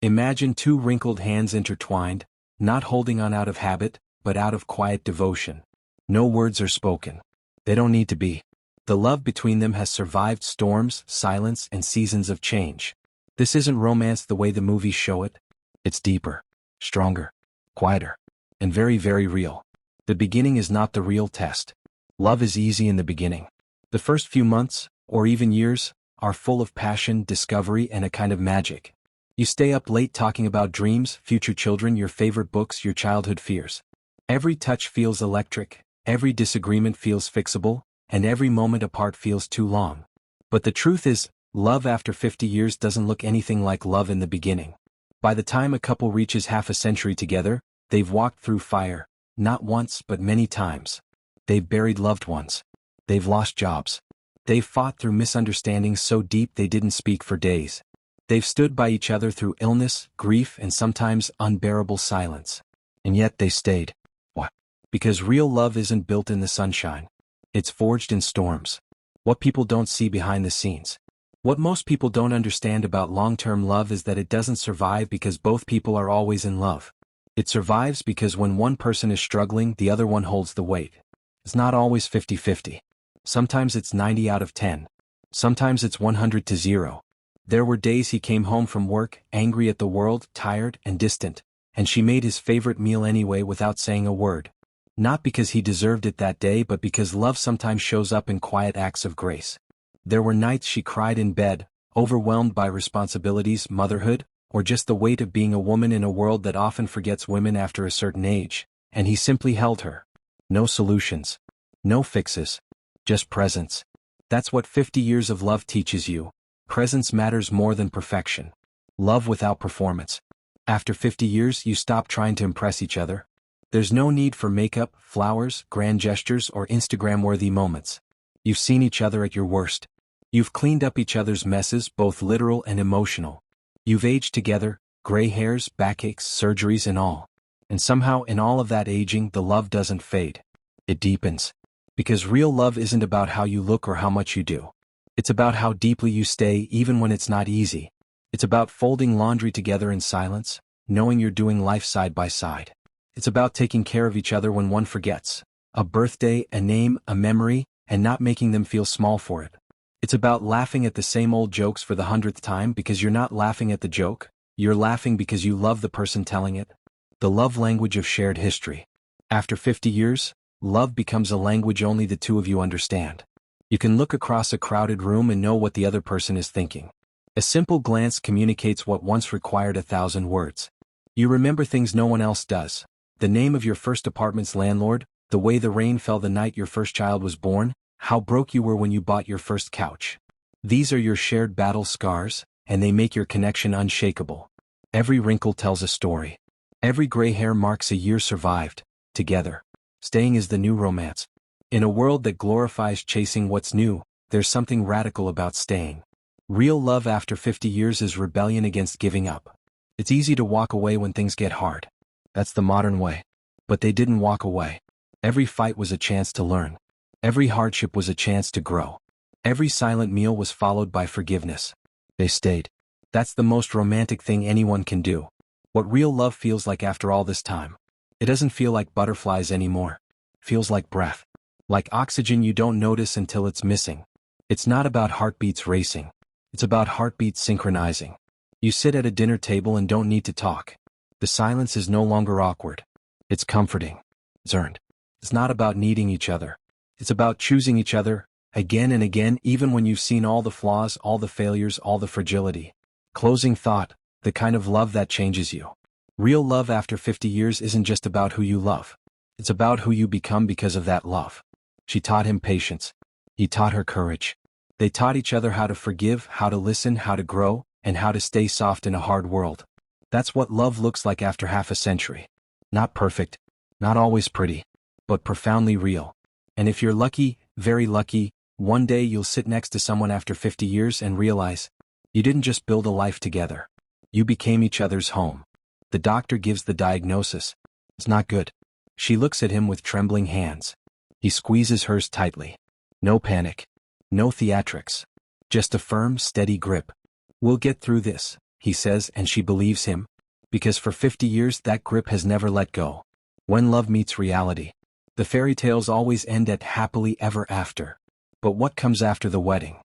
Imagine two wrinkled hands intertwined, not holding on out of habit, but out of quiet devotion. No words are spoken. They don't need to be. The love between them has survived storms, silence, and seasons of change. This isn't romance the way the movies show it. It's deeper, stronger, quieter, and very, very real. The beginning is not the real test. Love is easy in the beginning. The first few months, or even years, are full of passion, discovery, and a kind of magic. You stay up late talking about dreams, future children, your favorite books, your childhood fears. Every touch feels electric, every disagreement feels fixable, and every moment apart feels too long. But the truth is, love after 50 years doesn't look anything like love in the beginning. By the time a couple reaches half a century together, they've walked through fire, not once but many times. They've buried loved ones. They've lost jobs. They've fought through misunderstandings so deep they didn't speak for days. They've stood by each other through illness, grief, and sometimes unbearable silence. And yet they stayed. Why? Because real love isn't built in the sunshine. It's forged in storms. What people don't see behind the scenes. What most people don't understand about long-term love is that it doesn't survive because both people are always in love. It survives because when one person is struggling, the other one holds the weight. It's not always 50-50. Sometimes it's 90 out of 10. Sometimes it's 100-0. There were days he came home from work, angry at the world, tired and distant, and she made his favorite meal anyway without saying a word. Not because he deserved it that day, but because love sometimes shows up in quiet acts of grace. There were nights she cried in bed, overwhelmed by responsibilities, motherhood, or just the weight of being a woman in a world that often forgets women after a certain age, and he simply held her. No solutions. No fixes. Just presence. That's what 50 years of love teaches you. Presence matters more than perfection. Love without performance. After 50 years, you stop trying to impress each other. There's no need for makeup, flowers, grand gestures, or Instagram-worthy moments. You've seen each other at your worst. You've cleaned up each other's messes, both literal and emotional. You've aged together, gray hairs, backaches, surgeries and all. And somehow in all of that aging, the love doesn't fade. It deepens. Because real love isn't about how you look or how much you do. It's about how deeply you stay even when it's not easy. It's about folding laundry together in silence, knowing you're doing life side by side. It's about taking care of each other when one forgets. A birthday, a name, a memory, and not making them feel small for it. It's about laughing at the same old jokes for the 100th time because you're not laughing at the joke, you're laughing because you love the person telling it. The love language of shared history. After 50 years, love becomes a language only the two of you understand. You can look across a crowded room and know what the other person is thinking. A simple glance communicates what once required 1,000 words. You remember things no one else does. The name of your first apartment's landlord, the way the rain fell the night your first child was born, how broke you were when you bought your first couch. These are your shared battle scars, and they make your connection unshakable. Every wrinkle tells a story. Every gray hair marks a year survived, together. Staying is the new romance. In a world that glorifies chasing what's new, there's something radical about staying. Real love after 50 years is rebellion against giving up. It's easy to walk away when things get hard. That's the modern way. But they didn't walk away. Every fight was a chance to learn. Every hardship was a chance to grow. Every silent meal was followed by forgiveness. They stayed. That's the most romantic thing anyone can do. What real love feels like after all this time. It doesn't feel like butterflies anymore. It feels like breath. Like oxygen you don't notice until it's missing. It's not about heartbeats racing. It's about heartbeats synchronizing. You sit at a dinner table and don't need to talk. The silence is no longer awkward. It's comforting. It's earned. It's not about needing each other. It's about choosing each other, again and again, even when you've seen all the flaws, all the failures, all the fragility. Closing thought, the kind of love that changes you. Real love after 50 years isn't just about who you love. It's about who you become because of that love. She taught him patience. He taught her courage. They taught each other how to forgive, how to listen, how to grow, and how to stay soft in a hard world. That's what love looks like after half a century. Not perfect, not always pretty, but profoundly real. And if you're lucky, very lucky, one day you'll sit next to someone after 50 years and realize, you didn't just build a life together. You became each other's home. The doctor gives the diagnosis. It's not good. She looks at him with trembling hands. He squeezes hers tightly. No panic. No theatrics. Just a firm, steady grip. We'll get through this, he says, and she believes him. Because for 50 years that grip has never let go. When love meets reality, the fairy tales always end at happily ever after. But what comes after the wedding?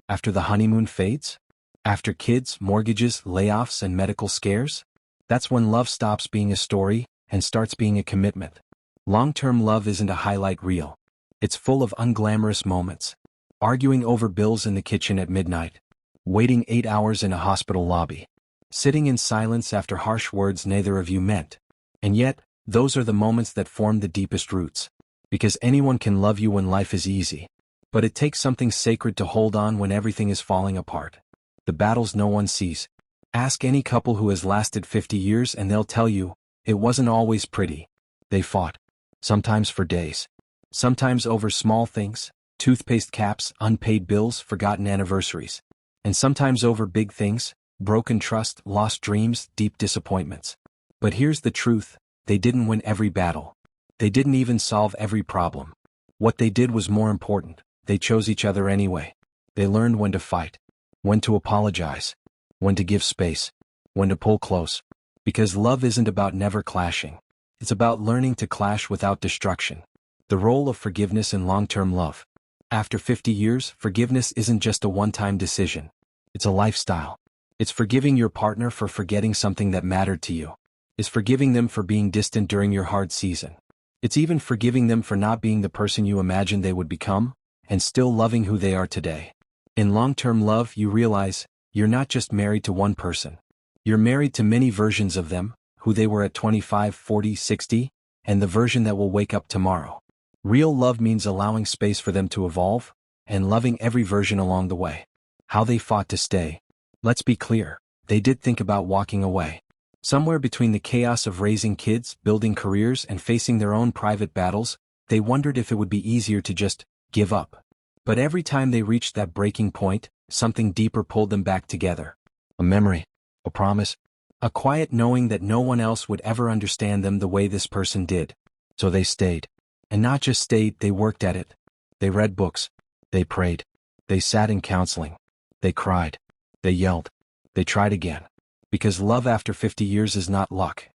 After the honeymoon fades? After kids, mortgages, layoffs, and medical scares? That's when love stops being a story and starts being a commitment. Long-term love isn't a highlight reel. It's full of unglamorous moments. Arguing over bills in the kitchen at midnight. Waiting 8 hours in a hospital lobby. Sitting in silence after harsh words neither of you meant. And yet, those are the moments that form the deepest roots. Because anyone can love you when life is easy. But it takes something sacred to hold on when everything is falling apart. The battles no one sees. Ask any couple who has lasted 50 years and they'll tell you, it wasn't always pretty. They fought. Sometimes for days. Sometimes over small things, toothpaste caps, unpaid bills, forgotten anniversaries. And sometimes over big things, broken trust, lost dreams, deep disappointments. But here's the truth, they didn't win every battle. They didn't even solve every problem. What they did was more important, they chose each other anyway. They learned when to fight, when to apologize, when to give space, when to pull close. Because love isn't about never clashing. It's about learning to clash without destruction. The role of forgiveness in long-term love. After 50 years, forgiveness isn't just a one-time decision. It's a lifestyle. It's forgiving your partner for forgetting something that mattered to you. It's forgiving them for being distant during your hard season. It's even forgiving them for not being the person you imagined they would become, and still loving who they are today. In long-term love, you realize, you're not just married to one person. You're married to many versions of them, who they were at 25, 40, 60, and the version that will wake up tomorrow. Real love means allowing space for them to evolve, and loving every version along the way. How they fought to stay. Let's be clear, they did think about walking away. Somewhere between the chaos of raising kids, building careers, and facing their own private battles, they wondered if it would be easier to just give up. But every time they reached that breaking point, something deeper pulled them back together. A memory, a promise, a quiet knowing that no one else would ever understand them the way this person did. So they stayed. And not just stayed, they worked at it. They read books. They prayed. They sat in counseling. They cried. They yelled. They tried again. Because love after 50 years is not luck.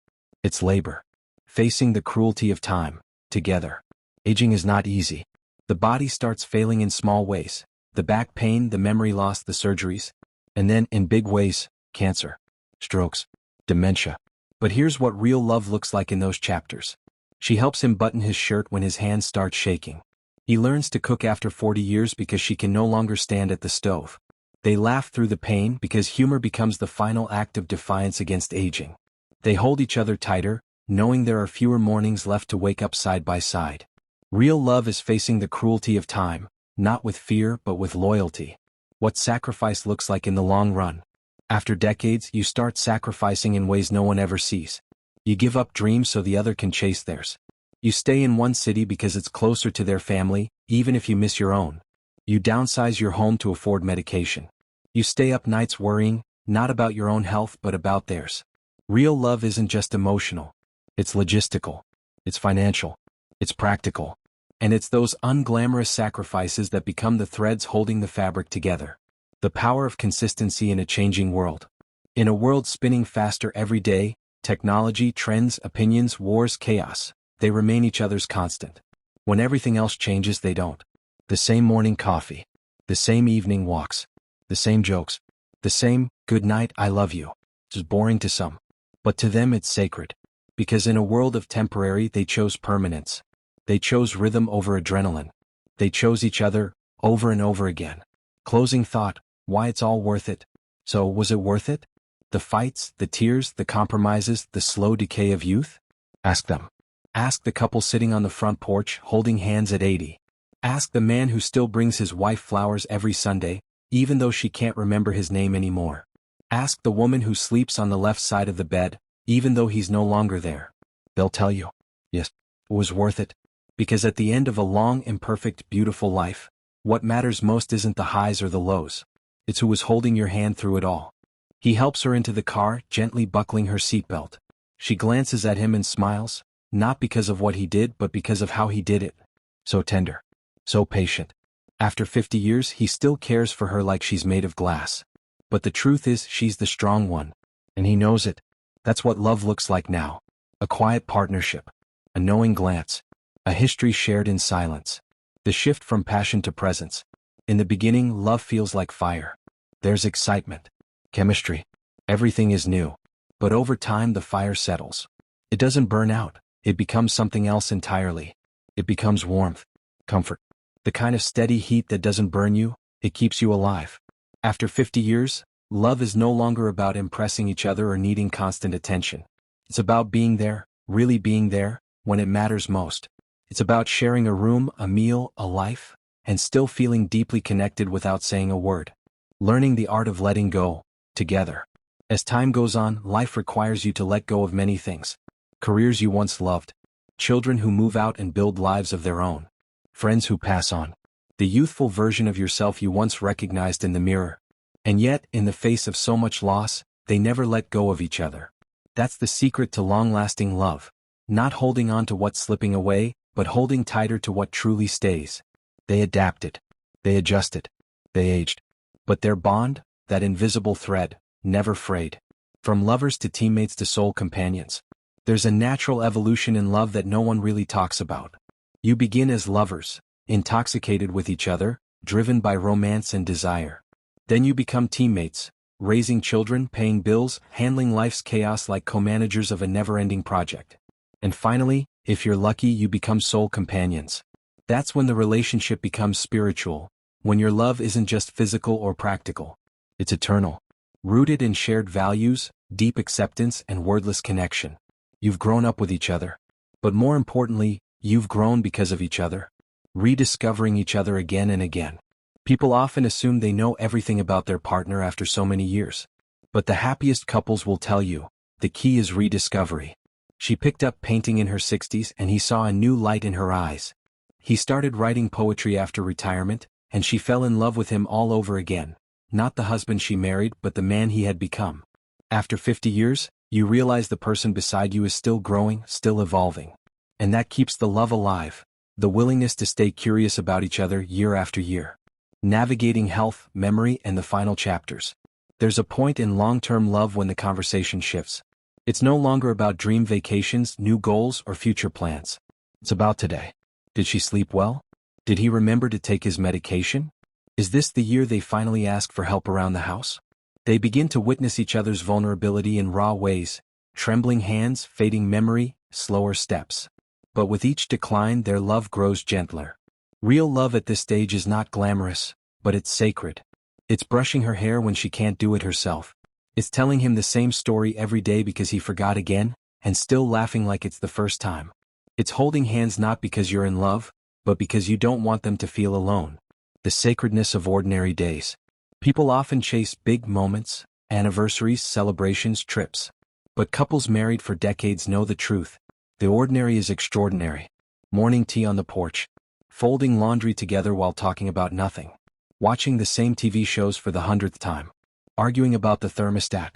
It's labor. Facing the cruelty of time, together. Aging is not easy. The body starts failing in small ways. The back pain, the memory loss, the surgeries. And then, in big ways, cancer, strokes, dementia. But here's what real love looks like in those chapters. She helps him button his shirt when his hands start shaking. He learns to cook after 40 years because she can no longer stand at the stove. They laugh through the pain because humor becomes the final act of defiance against aging. They hold each other tighter, knowing there are fewer mornings left to wake up side by side. Real love is facing the cruelty of time, not with fear but with loyalty. What sacrifice looks like in the long run. After decades, you start sacrificing in ways no one ever sees. You give up dreams so the other can chase theirs. You stay in one city because it's closer to their family, even if you miss your own. You downsize your home to afford medication. You stay up nights worrying, not about your own health but about theirs. Real love isn't just emotional. It's logistical. It's financial. It's practical. And it's those unglamorous sacrifices that become the threads holding the fabric together. The power of consistency in a changing world. In a world spinning faster every day, technology, trends, opinions, wars, chaos, they remain each other's constant. When everything else changes, they don't. The same morning coffee. The same evening walks. The same jokes. The same, good night, I love you. It's boring to some. But to them it's sacred. Because in a world of temporary, they chose permanence. They chose rhythm over adrenaline. They chose each other, over and over again. Closing thought, why it's all worth it. So, was it worth it? The fights, the tears, the compromises, the slow decay of youth? Ask them. Ask the couple sitting on the front porch, holding hands at 80. Ask the man who still brings his wife flowers every Sunday, even though she can't remember his name anymore. Ask the woman who sleeps on the left side of the bed, even though he's no longer there. They'll tell you, yes, it was worth it. Because at the end of a long, imperfect, beautiful life, what matters most isn't the highs or the lows. It's who was holding your hand through it all. He helps her into the car, gently buckling her seatbelt. She glances at him and smiles, not because of what he did but because of how he did it. So tender. So patient. After 50 years, he still cares for her like she's made of glass. But the truth is, she's the strong one, And he knows it. That's what love looks like now. A quiet partnership. A knowing glance. A history shared in silence. The shift from passion to presence. In the beginning, love feels like fire. There's excitement. Chemistry. Everything is new. But over time the fire settles. It doesn't burn out. It becomes something else entirely. It becomes warmth. Comfort. The kind of steady heat that doesn't burn you, it keeps you alive. After 50 years, love is no longer about impressing each other or needing constant attention. It's about being there, really being there, when it matters most. It's about sharing a room, a meal, a life, and still feeling deeply connected without saying a word. Learning the art of letting go, together. As time goes on, life requires you to let go of many things. Careers you once loved. Children who move out and build lives of their own. Friends who pass on. The youthful version of yourself you once recognized in the mirror. And yet, in the face of so much loss, they never let go of each other. That's the secret to long-lasting love. Not holding on to what's slipping away, but holding tighter to what truly stays. They adapted. They adjusted. They aged. But their bond, that invisible thread, never frayed. From lovers to teammates to soul companions. There's a natural evolution in love that no one really talks about. You begin as lovers, intoxicated with each other, driven by romance and desire. Then you become teammates, raising children, paying bills, handling life's chaos like co-managers of a never-ending project. And finally, if you're lucky, you become soul companions. That's when the relationship becomes spiritual, when your love isn't just physical or practical. It's eternal. Rooted in shared values, deep acceptance, and wordless connection. You've grown up with each other. But more importantly, you've grown because of each other. Rediscovering each other again and again. People often assume they know everything about their partner after so many years. But the happiest couples will tell you, the key is rediscovery. She picked up painting in her 60s and he saw a new light in her eyes. He started writing poetry after retirement, and she fell in love with him all over again. Not the husband she married, but the man he had become. After 50 years, you realize the person beside you is still growing, still evolving. And that keeps the love alive, the willingness to stay curious about each other year after year. Navigating health, memory, and the final chapters. There's a point in long-term love when the conversation shifts. It's no longer about dream vacations, new goals, or future plans. It's about today. Did she sleep well? Did he remember to take his medication? Is this the year they finally ask for help around the house? They begin to witness each other's vulnerability in raw ways, trembling hands, fading memory, slower steps. But with each decline, their love grows gentler. Real love at this stage is not glamorous, but it's sacred. It's brushing her hair when she can't do it herself. It's telling him the same story every day because he forgot again, and still laughing like it's the first time. It's holding hands not because you're in love, but because you don't want them to feel alone. The sacredness of ordinary days. People often chase big moments, anniversaries, celebrations, trips. But couples married for decades know the truth. The ordinary is extraordinary. Morning tea on the porch. Folding laundry together while talking about nothing. Watching the same TV shows for the 100th time. Arguing about the thermostat.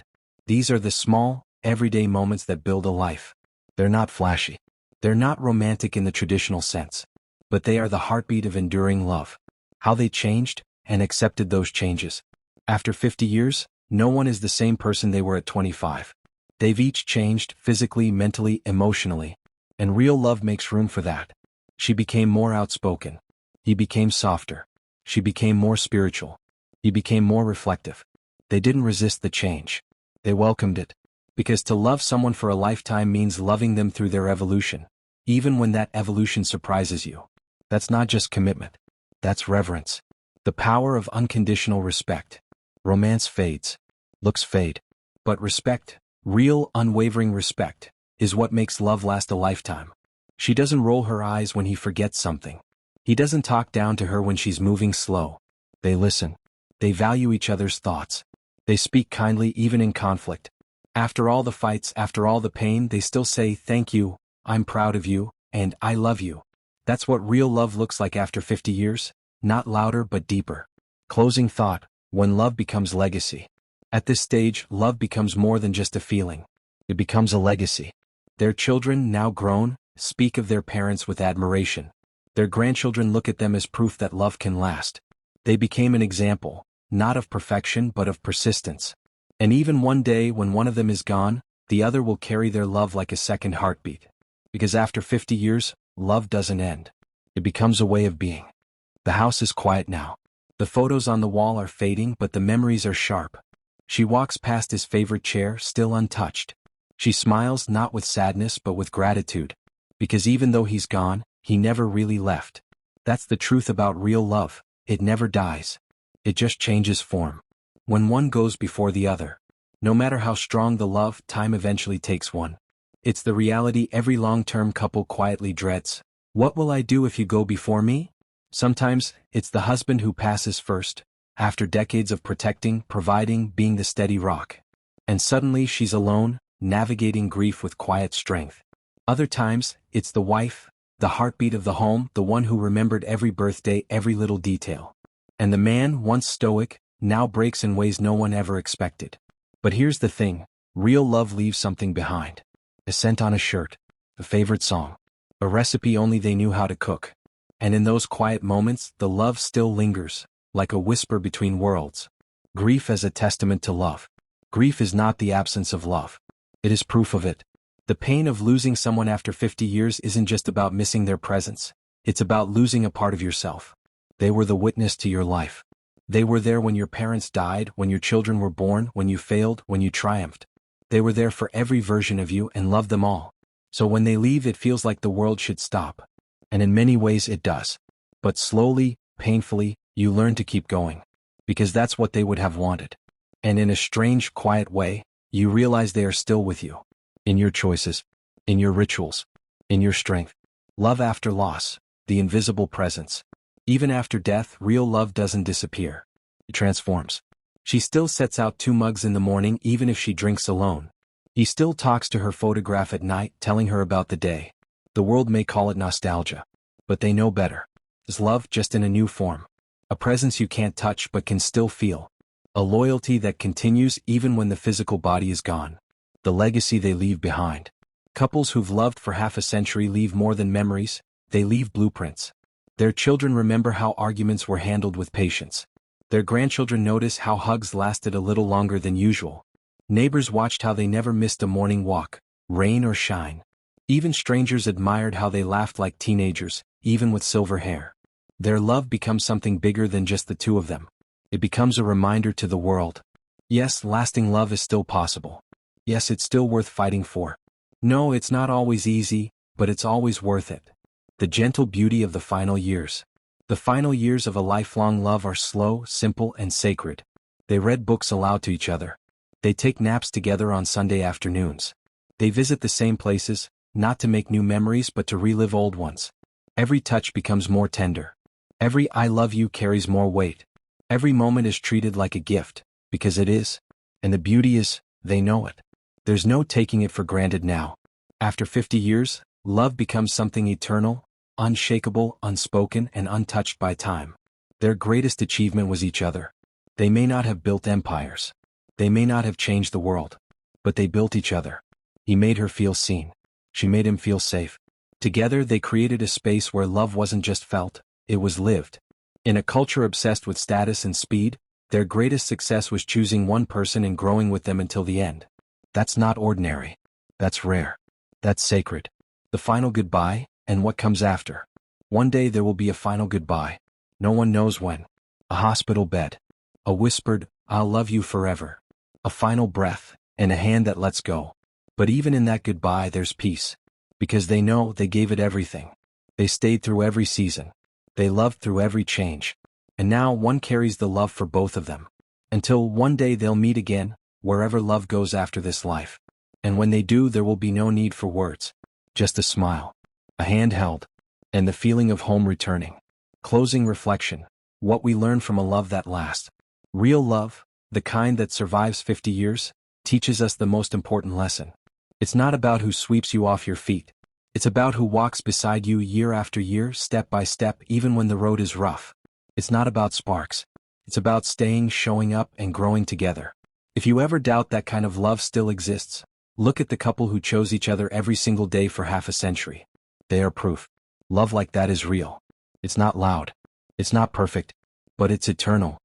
These are the small, everyday moments that build a life. They're not flashy. They're not romantic in the traditional sense. But they are the heartbeat of enduring love. How they changed, and accepted those changes. After 50 years, no one is the same person they were at 25. They've each changed, physically, mentally, emotionally. And real love makes room for that. She became more outspoken. He became softer. She became more spiritual. He became more reflective. They didn't resist the change. They welcomed it. Because to love someone for a lifetime means loving them through their evolution, even when that evolution surprises you. That's not just commitment. That's reverence. The power of unconditional respect. Romance fades. Looks fade. But respect, real, unwavering respect, is what makes love last a lifetime. She doesn't roll her eyes when he forgets something. He doesn't talk down to her when she's moving slow. They listen. They value each other's thoughts. They speak kindly even in conflict. After all the fights, after all the pain, they still say, "Thank you, I'm proud of you, and I love you." That's what real love looks like after 50 years, not louder but deeper. Closing thought, when love becomes legacy. At this stage, love becomes more than just a feeling. It becomes a legacy. Their children, now grown, speak of their parents with admiration. Their grandchildren look at them as proof that love can last. They became an example, not of perfection but of persistence. And even one day when one of them is gone, the other will carry their love like a second heartbeat. Because after 50 years, love doesn't end. It becomes a way of being. The house is quiet now. The photos on the wall are fading, but the memories are sharp. She walks past his favorite chair, still untouched. She smiles not with sadness but with gratitude. Because even though he's gone, he never really left. That's the truth about real love. It never dies. It just changes form. When one goes before the other. No matter how strong the love, time eventually takes one. It's the reality every long-term couple quietly dreads. What will I do if you go before me? Sometimes, it's the husband who passes first, after decades of protecting, providing, being the steady rock. And suddenly she's alone, navigating grief with quiet strength. Other times, it's the wife, the heartbeat of the home, the one who remembered every birthday, every little detail. And the man, once stoic, now breaks in ways no one ever expected. But here's the thing, real love leaves something behind. A scent on a shirt, a favorite song, a recipe only they knew how to cook. And in those quiet moments, the love still lingers, like a whisper between worlds. Grief as a testament to love. Grief is not the absence of love. It is proof of it. The pain of losing someone after 50 years isn't just about missing their presence. It's about losing a part of yourself. They were the witness to your life. They were there when your parents died, when your children were born, when you failed, when you triumphed. They were there for every version of you and loved them all. So when they leave, it feels like the world should stop. And in many ways it does. But slowly, painfully, you learn to keep going. Because that's what they would have wanted. And in a strange, quiet way, you realize they are still with you. In your choices. In your rituals. In your strength. Love after loss. The invisible presence. Even after death, real love doesn't disappear. It transforms. She still sets out 2 mugs in the morning even if she drinks alone. He still talks to her photograph at night, telling her about the day. The world may call it nostalgia. But they know better. It's love just in a new form. A presence you can't touch but can still feel. A loyalty that continues even when the physical body is gone. The legacy they leave behind. Couples who've loved for half a century leave more than memories, they leave blueprints. Their children remember how arguments were handled with patience. Their grandchildren notice how hugs lasted a little longer than usual. Neighbors watched how they never missed a morning walk, rain or shine. Even strangers admired how they laughed like teenagers, even with silver hair. Their love becomes something bigger than just the two of them. It becomes a reminder to the world. Yes, lasting love is still possible. Yes, it's still worth fighting for. No, it's not always easy, but it's always worth it. The gentle beauty of the final years. The final years of a lifelong love are slow, simple, and sacred. They read books aloud to each other. They take naps together on Sunday afternoons. They visit the same places, not to make new memories but to relive old ones. Every touch becomes more tender. Every I love you carries more weight. Every moment is treated like a gift, because it is. And the beauty is, they know it. There's no taking it for granted now. After 50 years, love becomes something eternal, unshakable, unspoken, and untouched by time. Their greatest achievement was each other. They may not have built empires. They may not have changed the world. But they built each other. He made her feel seen. She made him feel safe. Together they created a space where love wasn't just felt, it was lived. In a culture obsessed with status and speed, their greatest success was choosing one person and growing with them until the end. That's not ordinary. That's rare. That's sacred. The final goodbye, and what comes after. One day there will be a final goodbye. No one knows when. A hospital bed. A whispered, I'll love you forever. A final breath, and a hand that lets go. But even in that goodbye there's peace. Because they know they gave it everything. They stayed through every season. They loved through every change. And now one carries the love for both of them. Until one day they'll meet again, wherever love goes after this life. And when they do, there will be no need for words. Just a smile. A hand held. And the feeling of home returning. Closing reflection. What we learn from a love that lasts. Real love, the kind that survives 50 years, teaches us the most important lesson. It's not about who sweeps you off your feet. It's about who walks beside you year after year, step by step, even when the road is rough. It's not about sparks. It's about staying, showing up, and growing together. If you ever doubt that kind of love still exists, look at the couple who chose each other every single day for half a century. They are proof. Love like that is real. It's not loud. It's not perfect. But it's eternal.